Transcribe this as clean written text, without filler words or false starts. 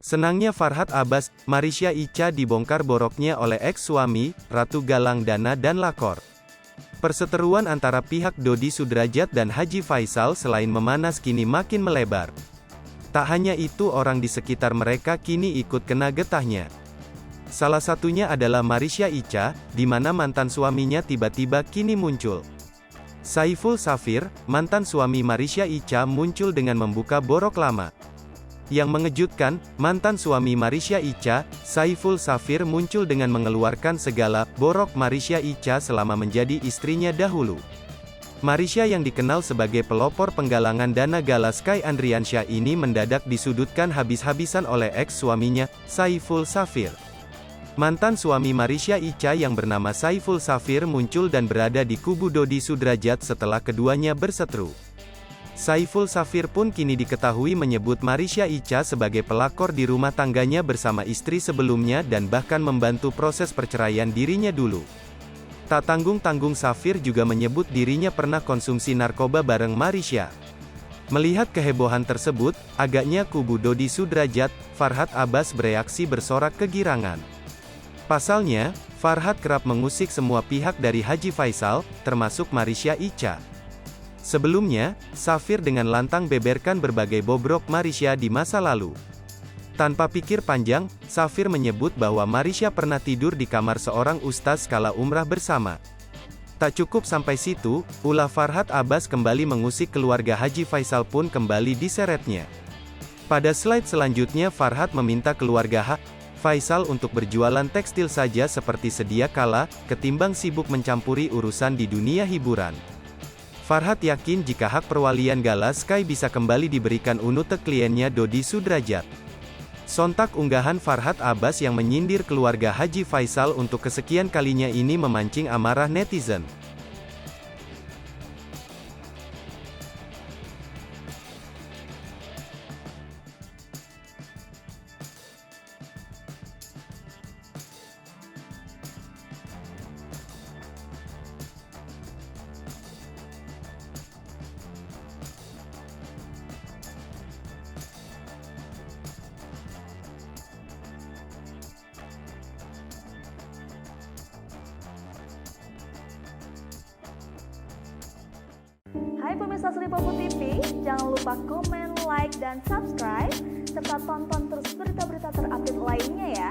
Senangnya Farhad Abbas, Marisha Icha dibongkar boroknya oleh ex-suami, Ratu Galang Dana dan Lakor. Perseteruan antara pihak Dodi Sudrajat dan Haji Faisal selain memanas kini makin melebar. Tak hanya itu, orang di sekitar mereka kini ikut kena getahnya. Salah satunya adalah Marisha Icha, di mana mantan suaminya tiba-tiba kini muncul. Saiful Safir, mantan suami Marisha Icha muncul dengan membuka borok lama. Yang mengejutkan, mantan suami Marisha Icha, Saiful Safir muncul dengan mengeluarkan segala borok Marisha Icha selama menjadi istrinya dahulu. Marisha yang dikenal sebagai pelopor penggalangan dana Gala Sky Andriansyah ini mendadak disudutkan habis-habisan oleh ex-suaminya, Saiful Safir. Mantan suami Marisha Icha yang bernama Saiful Safir muncul dan berada di kubu Dodi Sudrajat setelah keduanya berseteru. Saiful Safir pun kini diketahui menyebut Marisha Icha sebagai pelakor di rumah tangganya bersama istri sebelumnya dan bahkan membantu proses perceraian dirinya dulu. Tak tanggung-tanggung, Safir juga menyebut dirinya pernah konsumsi narkoba bareng Marisha. Melihat kehebohan tersebut, agaknya kubu Dodi Sudrajat, Farhad Abbas bereaksi bersorak kegirangan. Pasalnya, Farhad kerap mengusik semua pihak dari Haji Faisal, termasuk Marisha Icha. Sebelumnya, Safir dengan lantang beberkan berbagai bobrok Marisha di masa lalu. Tanpa pikir panjang, Safir menyebut bahwa Marisha pernah tidur di kamar seorang ustaz kala umrah bersama. Tak cukup sampai situ, ulah Farhad Abbas kembali mengusik keluarga Haji Faisal pun kembali diseretnya. Pada slide selanjutnya, Farhad meminta keluarga Faisal untuk berjualan tekstil saja seperti sedia kala, ketimbang sibuk mencampuri urusan di dunia hiburan. Farhad yakin jika hak perwalian Gala Sky bisa kembali diberikan unut ke kliennya Dodi Sudrajat. Sontak unggahan Farhad Abbas yang menyindir keluarga Haji Faisal untuk kesekian kalinya ini memancing amarah netizen. Hai pemirsa Sri Popo TV, jangan lupa komen, like, dan subscribe, serta tonton terus berita-berita terupdate lainnya ya.